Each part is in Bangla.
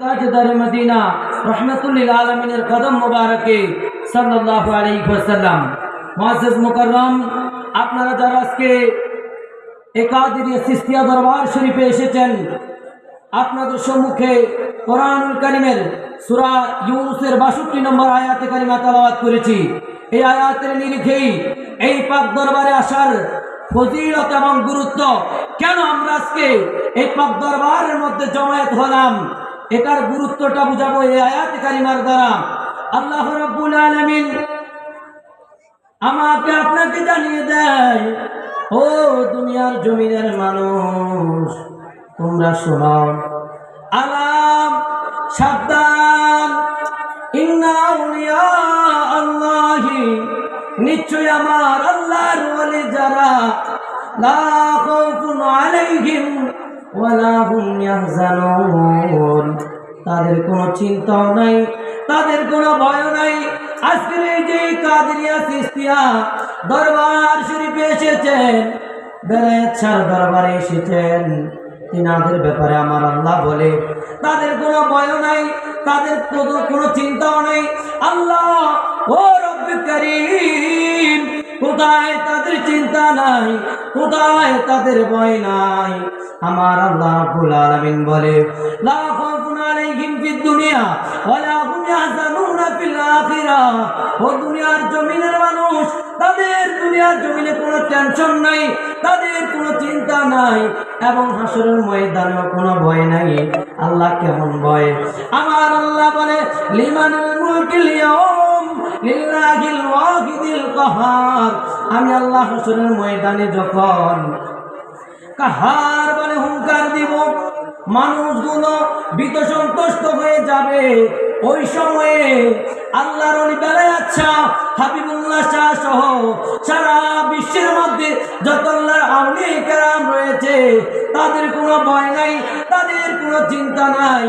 ताजदार मदीना रहमतुल लिल आलमीনের কদম মোবারকে সাল্লাল্লাহু আলাইহি ওয়াসাল্লাম। মুআজ্জাজ মুকাররম, আপনারা যারা আজকে কাদেরিয়া চিশতিয়া দরবার শরীফে এসেছেন, আপনাদের সম্মুখে কোরআনুল কারীমের সূরা ইউনূসের 62 নম্বর আয়াতে কারিমা তেলাওয়াত করেছি। এই আয়াতের নিরিখেই এই পাক দরবারে আসার ফজিলত এবং গুরুত্ব, কেন আমরা আজকে এই পাক দরবারের মধ্যে জমায়েত হলাম, এটার গুরুত্বটা বুঝাবো এই আয়াত কারিমার দ্বারা। আল্লাহ রাব্বুল আলামিন আমাকে আপনাকে জানিয়ে দেয়, ও দুনিয়ার জমিনের মানুষ, তোমরা শোনো, আলাম, সাবধান, ইন্না আউলিয়া আল্লাহি, নিশ্চয় আমার আল্লাহর ওলি যারা, লা খাউফুন আলাইহিম ওয়ালা হুম ইয়াহজানুন, তাদের কোনো চিন্তাও নাই, তাদের কোনো ভয় নাই। আজকের এই যে কাদেরিয়া চিশতিয়া দরবার শরীফে এসেছেন, বেলায়েত দরবারে এসেছেন, তিনাদের ব্যাপারে আমার আল্লাহ বলে তাদের কোনো ভয় নাই, তাদের কোনো চিন্তাও নাই। আল্লাহ ও রব্বুল কারীম, কোথায় তাদের চিন্তা নাই, কোথায় তাদের ভয় নাই? আমার আল্লাহ রাব্বুল আলামিন বলে, লা খাউফুন আলাইহিম ফিদ দুনিয়া ওয়ালা হুম ইয়াহজানুনা ফিল আখিরাহ। ও দুনিয়ার জমিনের মানুষ, তাদের দুনিয়ার জমিনে কোনো টেনশন নাই, তাদের কোনো চিন্তা নাই, এবং হাসরের ময়দানেও কোনো ভয় নাই। আল্লাহ কেমন ভয়? আমার আল্লাহ বলে, লিমানুল মুলকিল ইয়াউম লিল্লাহিল ওয়াহিদিল কাহার। আমি আল্লাহ হাসরের ময়দানে যখন কাহার বলে হুঙ্কার দিব, মানুষগুলো ভীত সন্তুষ্ট হয়ে যাবে। ওই সময়ে আল্লাহর ওলি বেলায়েত শাহ, হাবিবুল্লাহ শাহ সহ সারা বিশ্বের মধ্যে যত আল্লাহর আউলিয়া কেরাম রয়েছে, তাদের কোনো ভয় নাই, তাদের কোনো চিন্তা নাই।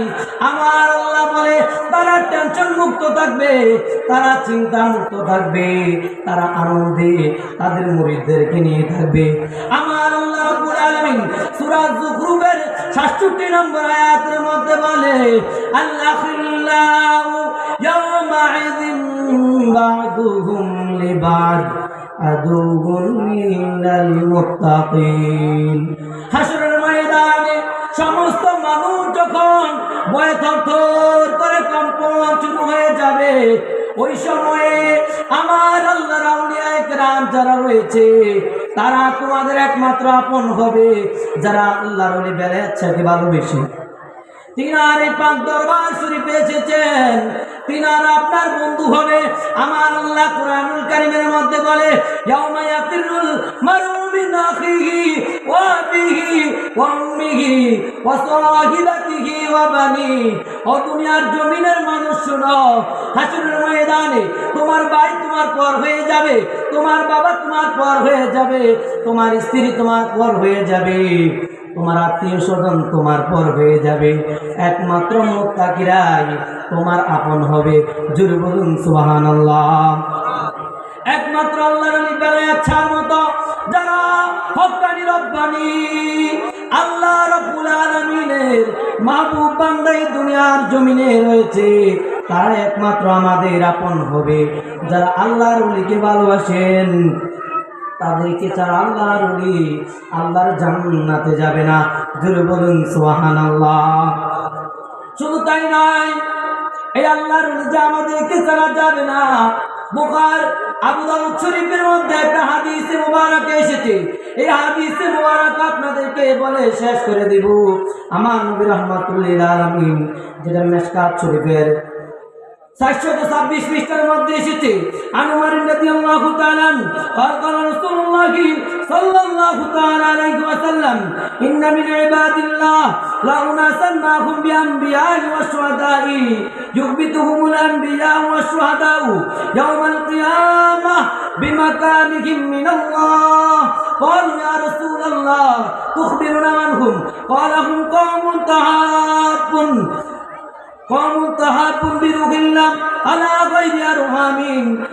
আমার আল্লাহ বলে, তারা টেনশন মুক্ত থাকবে, তারা চিন্তা মুক্ত থাকবে, তারা আনন্দে তাদের মুরিদদেরকে নিয়ে থাকবে। আমার আল্লাহ রাব্বুল আলামিন সূরা যুখরুফের 66 নম্বর আয়াতের মধ্যে বলে, আল্লাহিল্লাহু ইয়াওমাইযিন বা'দুহুম লিবা'দ আদুউন লিল মুত্তাকিন। হাসরের ময়দানে সমস্ত মানুষ যখন ভয়ে থরথর করে কম্পন শুরু হয়ে যাবে, ওই সময়ে আমার আল্লাহর আউলিয়া কেরাম যারা রয়েছে, তারা তোমাদের একমাত্র আপন হবে, যারা আল্লাহর ওলি বেলায়েত শাহকে ভালোবেসে তিনার এই পাক দরবার শরীফে এসেছেন, তিনার আপনার বন্ধু হবে। আমার আল্লাহ কোরআনুল কারীমের মধ্যে বলে, ইয়াউমা ইয়াফিরুল মারউ মিন আখিহি ওয়া আবিহি ওয়া উম্মিহি ওয়া সাহিবাতিহি ওয়া বানি। ও দুনিয়ার জমিনের মানুষ শোনো, হাসরের ময়দানে তোমার ভাই তোমার পর হয়ে যাবে, তোমার বাবা তোমার পর হয়ে যাবে, তোমার স্ত্রী তোমার পর হয়ে যাবে, তোমার আত্মীয় স্বজন তোমার পর হয়ে যাবে, একমাত্র মুত্তাকিরাই তোমার আপন হবে। জোরে বলুন সুবহানাল্লাহ। একমাত্র আল্লাহর ওলি বেলায়েত শাহর মতো যারা হক্কানি রব্বানি আল্লাহ রাব্বুল আলামিনের মাহবুব বান্দা এই দুনিয়ার জমিনে রয়েছে, তারা একমাত্র আমাদের আপন হবে। যারা আল্লাহর ওলিকে ভালোবাসেন, তাদেরকে ছাড়া আল্লাহর ওলি আল্লাহর জান্নাতে যাবে না। জোরে বলুন সুবহানাল্লাহ। শুধু তাই নয়, এই আল্লাহর ওলি যে আমাদেরকে ছাড়া যাবে না, বুখারী আবু দাউদ শরীফের মধ্যে একটা হাদিসে মুবারক এসেছে। এই হাদিসে মুবারক আপনাদেরকে বলে শেষ করে দিব। আমার নবী রাহমাতুল লিল আলামিন, যেটা মিশকাত শরীফের 426 পৃষ্ঠার মধ্যে এসেছে, আনওয়ার রাদিয়াল্লাহু তাআলা قال رسول الله صلى الله تعالى عليه وسلم إن من عباد الله لأناسا ما هم بأنبياء والشهداء يغبطهم الأنبياء والشهداء يوم القيامة بمكانهم من الله. قالوا يا رسول الله تخبرنا من هم؟ قال هم قوم تحابون قوم تحابوا بروح الله على غير أرحام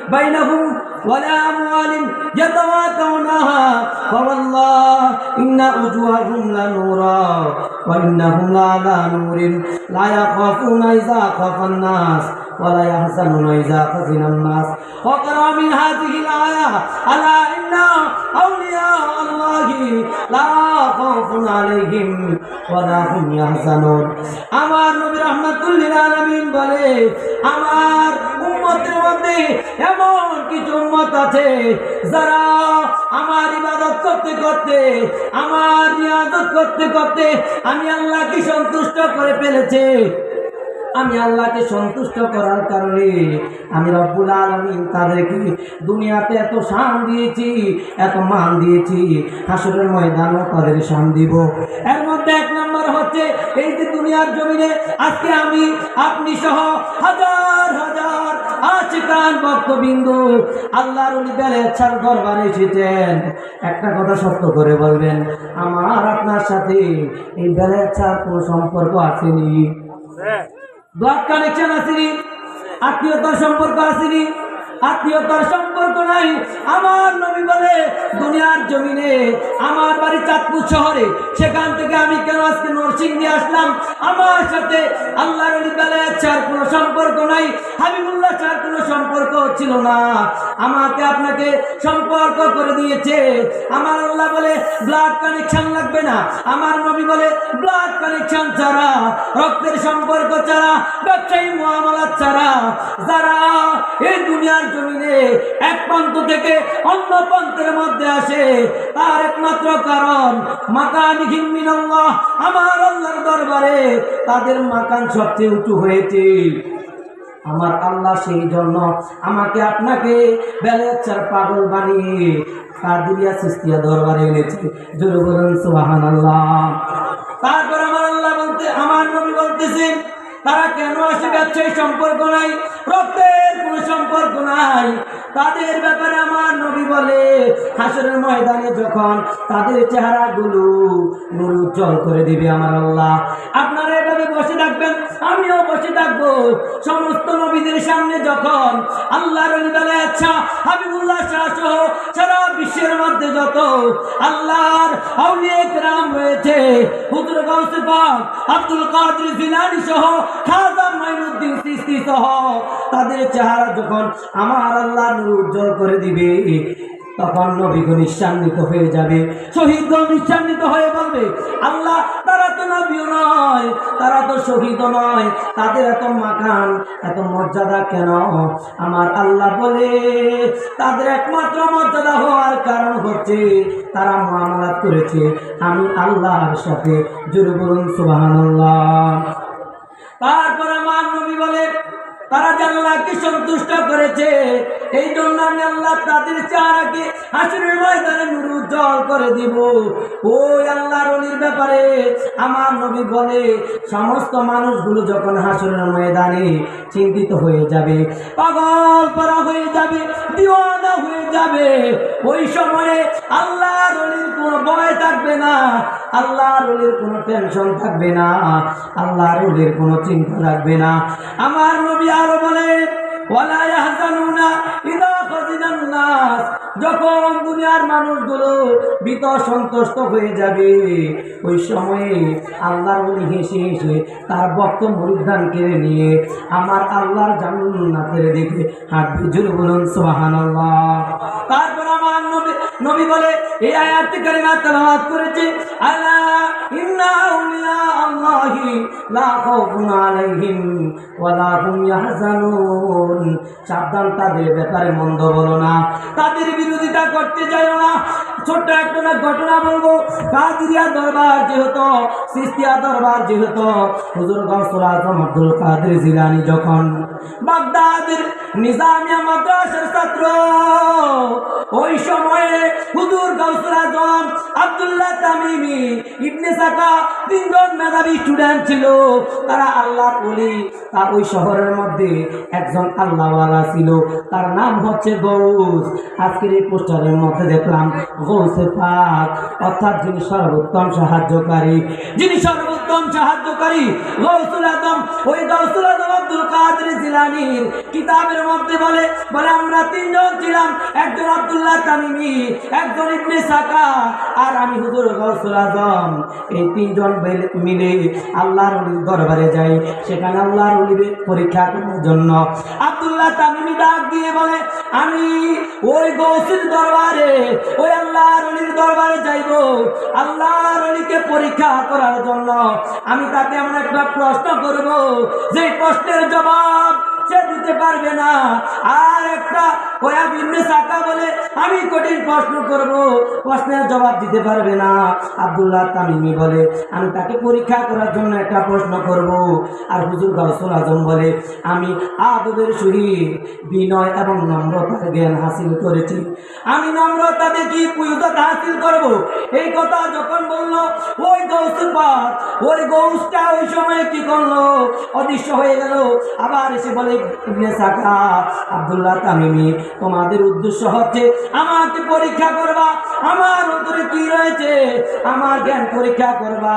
بينهم ولا أموال يتواتونها فوالله إن وجوههم لنورا وإنهم لعلى نور لا يخافون إذا خاف الناس ولا يحزنون إذا حزن الناس وقرأ من هذه الآية ألا إن أولياء الله لا خوف عليهم ولا هم يحزنون আমার নবী রাহমাতুল লিল আলামিন বলে আমার উম্মতের মধ্যে এমন কিছু উম্মত আছে যারা আমার ইবাদত করতে করতে আমার নিয়াজত করতে করতে আমি আল্লাহকে সন্তুষ্ট করে ফেলেছে। আমি আল্লাহকে সন্তুষ্ট করার কারণে আমি রব্বুল আলামিন তাদেরকে দুনিয়াতে এত শান দিয়েছি, এত মান দিয়েছি, হাসরের ময়দানেও তাদের শান দিব। এর মধ্যে এক নম্বর হচ্ছে এই যে দুনিয়ার জমিনে আজকে আমি আপনি সহ হাজার হাজার আশিকান ভক্তবিন্দু আল্লাহর ওলি বেলেচ্ছার দরবারে এসেছেন। একটা কথা সত্য করে বলবেন, আমার আপনার সাথে এই বেলেচ্ছার কোনো সম্পর্ক আসেনি? ব্লাড কানেকশন আসেনি? আত্মীয়তার সম্পর্ক আসেনি? আত্মীয়তার সম্পর্ক নাই। আমার নবী বলে দুনিয়ার জমিনে আমার বাড়ি চাঁদপুর শহরে, সেখান থেকে আমি কেন আজকে নরসিংদী আসলাম, আমার সাথে আল্লাহর ওলি বেলায়েতের কোনো সম্পর্ক নাই, হাবিবুল্লাহ ছাড়া কোনো সম্পর্ক ছিল না। আমাকে আপনাকে সম্পর্ক করে দিয়েছে। আমার আল্লাহ বলে ব্লাড কানেকশন লাগবে না, আমার নবী বলে ব্লাড কানেকশন ছাড়া, রক্তের সম্পর্ক ছাড়া, ব্যবসায়ী মুআমালাত ছাড়া যারা এই দুনিয়ার জমিনে এক প্রান্ত থেকে অন্য প্রান্তের মধ্যে আসে, তার একমাত্র কারণ মাকানিহিম মিনাল্লাহ, আমার আল্লাহর দরবারে তাদের মাকান সবচেয়ে উঁচু হয়েছে। আমার আল্লাহ সেই জন্য আমাকে আপনাকে বেলেচ্ছার পাগল বানিয়ে কাদিরিয়া চিশতিয়া দরবারে এনেছে। জোরে বলুন সুবহানাল্লাহ। তারপর আমার আল্লাহ বলতে, আমার নবী বলতেছেন তারা কেন আসে? ব্যবসায়ী সম্পর্ক নাই, রক্তের কোনো সম্পর্ক নাই। তাদের ব্যাপারে আমার নবী বলে হাসরের ময়দানে যখন তাদের চেহারাগুলো নূর উজ্জ্বল করে দিবে আমার আল্লাহ, আপনারা এভাবে বসে থাকবেন, আমিও বসে থাকবো। সমস্ত নবীদের সামনে যখন আল্লাহর ওলি বেলায়েত শাহ হাবিবুল্লাহ শাহ সহ সারা বিশ্বের মধ্যে যত আল্লাহর আউলিয়া কেরাম রয়েছে, হুজুর গাউসে পাক আব্দুল কাদের জিলানী সহ খাজা মাইনুদ্দিন চিশতি সহ তাদের চেহারা যখন আমার আল্লাহ নূর উজ্জ্বল করে দিবে, তখন নবীগণ নিঃসন্দিত হয়ে যাবে, শহীদগণ নিঃসন্দিত হয়ে বলবে আল্লাহ তারা তো নবীও নয়, তারা তো শহীদও নয়, তাদের এত মাকান এত মর্যাদা কেন? আমার আল্লাহ বলে তাদের একমাত্র মর্যাদা হওয়ার কারণ হচ্ছে তারা মুআমালাত করেছে আমি আল্লাহর সাথে। জোরে বলুন সুবহানাল্লাহ। তারপর আমার নবী বলে তারা আল্লাহকে সন্তুষ্ট করেছে, এই জন্য আমি আল্লাহ তাদের চেহারাকে হাসরের ময়দানে নূর উজ্জ্বল করে দিব। ওই আল্লাহর ওলির ব্যাপারে আমার নবী বলে সমস্ত মানুষগুলো যখন হাসরের ময়দানে চিন্তিত হয়ে যাবে, পাগল পারা হয়ে যাবে, দিওয়ানা হয়ে যাবে, ওই সময়ে আল্লাহর ওলির কোনো ভয় থাকবে না, আল্লাহর ওলির কোনো টেনশন থাকবে না, আল্লাহর ওলির কোনো চিন্তা থাকবে না। আমার নবী আরো বলে ওয়ালা ইয়াহজানুনা ইযা ফাজিনান নাস, যখন দুনিয়ার মানুষগুলো ভীত সন্তুষ্ট হয়ে যাবে, ওই সময়ে আল্লাহর ওলি হেসে হেসে তার ভক্ত মুরিদগণ কেড়ে নিয়ে আমার আল্লাহর জান্নাতের দিকে হাঁটবে। জোরে বলুন সুবহানাল্লাহ। তারপর আমার নবী বলে এই আয়াতটি কারিমা তেলাওয়াত করেছে, আলা ইন্না আউলিয়া আল্লাহি লা খাউফুন আলাইহিম ওয়া লা হুম ইয়াহজানুন। সাবধান, তাদের ব্যাপারে মন্দ বলো না, তাদের বিরোধিতা করতে যাও না। ছোট্ট একটা ঘটনা বলবো। কাদিরিয়া দরবার যেহেতু, চিশতিয়া দরবার যেহেতু, হুজুর গাউসুল আজম আব্দুল কাদের জিলানী যখন বাগদাদের নিজামিয়া মাদ্রাসার ছাত্র, ওই সময়ে হুজুর গাউসুল আজম আব্দুল্লাহ তামিমি ইবনে সাকা তিনজন মেধাবী স্টুডেন্ট ছিল, তারা আল্লাহর ওলি। তার ওই শহরের মধ্যে একজন আল্লাহওয়ালা ছিল, তার নাম হচ্ছে গৌস। আজকের এই পোস্টারের মধ্যে দেখলাম গৌসে পাক, অর্থাৎ যিনি সর্বোত্তম সাহায্যকারী, যিনি সর্বোত্তম সাহায্যকারী গৌসুল আজম। ওই গৌসুল জিলানীর কিতাবের মধ্যে বলে আমরা তিনজন ছিলাম, একজন আব্দুল্লাহ তামিমি, একজন ইবনে সাকা, আর আমি হুজুর গাউসুল আজম। এই তিনজন মিলে আল্লাহর ওলির দরবারে যাই। সেখানে আল্লাহর ওলির পরীক্ষা করার জন্য আব্দুল্লাহ তামিমি ডাক দিয়ে বলে, আমি ওই গৌসের দরবারে, ওই আল্লাহর ওলির দরবারে যাইব আল্লাহর ওলিকে পরীক্ষা করার জন্য। আমি তাকে এমন একটা প্রশ্ন করব যে প্রশ্নের জবাব সে দিতে পারবে না। আর একটা ইবনে সাকা বলে, আমি কঠিন প্রশ্ন করব, প্রশ্নের জবাব দিতে পারবে না। আব্দুল্লাহ তামিমি বলে, আমি তাকে পরীক্ষা করার জন্য একটা প্রশ্ন করব। আর হুজুর গাউসুল আজম বলে, আমি আদবের সহিত বিনয় এবং নম্রতার জ্ঞান হাসিল করেছি, আমি নম্রতা দেখি পুয়ুতা হাসিল করব। এই কথা যখন বলল, ওই গৌসুল পাক, ওই গৌসটা ওই সময় কি করলো, অদৃশ্য হয়ে গেল। আবার এসে বলে, ইবনে সাকা, আব্দুল্লাহ তামিমি, তোমাদের উদ্দেশ্য হচ্ছে আমাকে পরীক্ষা করবা, আমার অন্তরে কি রয়েছে আমার জ্ঞান পরীক্ষা করবা,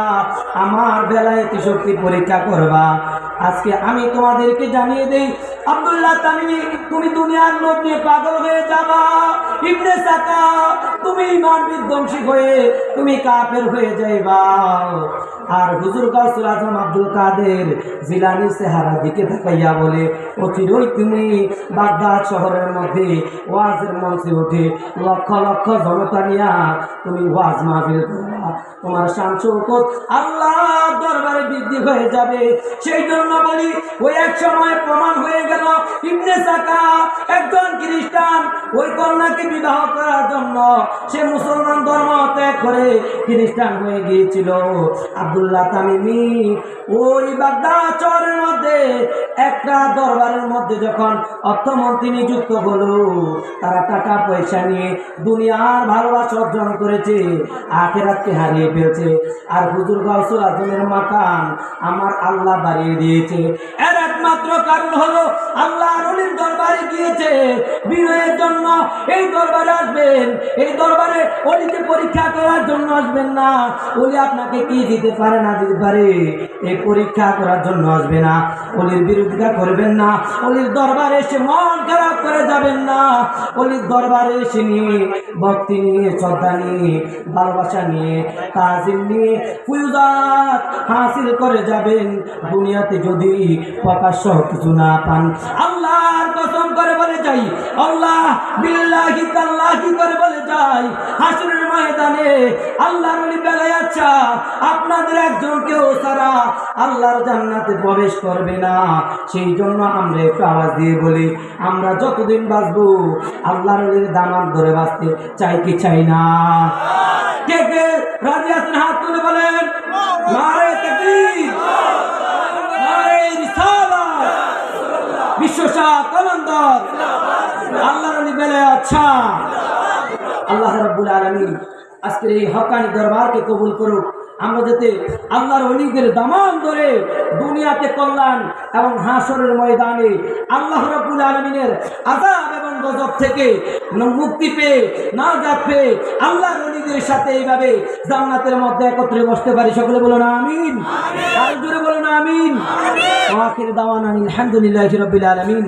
আমার বেলায়েতি শক্তি পরীক্ষা করবা। আজকে আমি তোমাদেরকে জানিয়ে দেই, আব্দুল্লাহ তামিমি, তুমি দুনিয়ার লোক নিয়ে পাগল হয়ে যাবা। ইবনে সাকা, তুমি ইমান বিধ্বংসী হয়ে তুমি কাফের হয়ে যাইবা। আর হুজুর গাউসুল আজম আব্দুল কাদের জিলানী চেহারা দিকে তাকাইয়া বলে, অচিরই তুমি বাগদাদ শহরের মধ্যে ওয়াজের মঞ্চে উঠে লক্ষ লক্ষ জনতা নিয়া তুমি ওয়াজ মাহফিল করবা, তোমার শান শৌকত আল্লাহর দরবারে বৃদ্ধি হয়ে যাবে। সেই জন্য বলি, ওই এক সময় প্রমাণ হয়ে গেল, ইবনে সাকা একজন খ্রিস্টান, ওই কন্যাকে বিবাহ করার জন্য সে মুসলমান ধর্ম ত্যাগ করে খ্রিস্টান হয়ে গিয়েছিল। আব্দুল্লাহ তামিমি ওই বাগদাদ শহরের মধ্যে একটা দরবারের মধ্যে যখন অর্থমন্ত্রী নিযুক্ত হলো, তারা টাকা পয়সা নিয়ে দুনিয়ার ভালোবাসা অর্জন করেছে, আখিরাতকে হারিয়ে ফেলছে। আর হুজুর গাউসুল আজমের মাকান আমার আল্লাহ বাড়িয়ে দিয়েছে। এর একমাত্র কারণ হলো আল্লাহর ওলির দরবারে গিয়েছে বিনয়ের জন্য। এই দরবারে আসবেন, এই দরবারে ওলিকে পরীক্ষা করার জন্য আসবেন না। ওলি আপনাকে কি দিতে পারে না দিতে পারে এই পরীক্ষা করার জন্য আসবে না। ওলির বিরোধিতা করবেন না, ওলির দরবারে এসে মন খারাপ করে যাবেন না। ওলির দরবারে এসে নিয়ে ভক্তি নিয়ে, শ্রদ্ধা নিয়ে, ভালোবাসা নিয়ে, তাজিম নিয়ে ফুয়ুদাত হাসিল করে যাবেন। দুনিয়াতে যদি প্রকাশ্য কিছু না পান, আল্লাহর কসম করে বলে যাই, আল্লাহ বিল্লাহি তাল্লাহি করে বলে যাই, হাসরের ময়দানে আল্লাহর ওলি বেলায় আচ্ছা আপনাদের একজন কেউ সারা আল্লাহর জান্নাতে প্রবেশ করবে না। সেই জন্য আমরা একটু আওয়াজ দিয়ে বলি, আমরা যতদিন বাঁচবো আল্লাহর ওলির দামান ধরে বাঁচতে চাই কি চাই না? কে কে রাজি আছেন? হাত তুলে বলেন, নারে তাকবীর, নারে রিসালাত, বিশ্বসাত কলন্দর, আল্লাহর ওলি বেলায় আচ্ছা। আল্লাহ রাব্বুল আলামিন আজকের এই হকানি দরবারকে কবুল করুক। আমরা যাতে আল্লাহর ওলিদের দামান ধরে দুনিয়াতে কল্যাণ এবং হাসরের ময়দানে আল্লাহ রাব্বুল আলামিনের আযাব এবং গজব থেকে মুক্তি পেয়ে নাজাত পেয়ে আল্লাহর ওলিদের সাথে এইভাবে জান্নাতের মধ্যে একত্রে বসতে পারি। সকলে বলুন আমিন, আর জোরে বলুন আমিন। ওয়া আখির দাওয়ানা আলহামদুলিল্লাহি রাব্বিল আলামিন।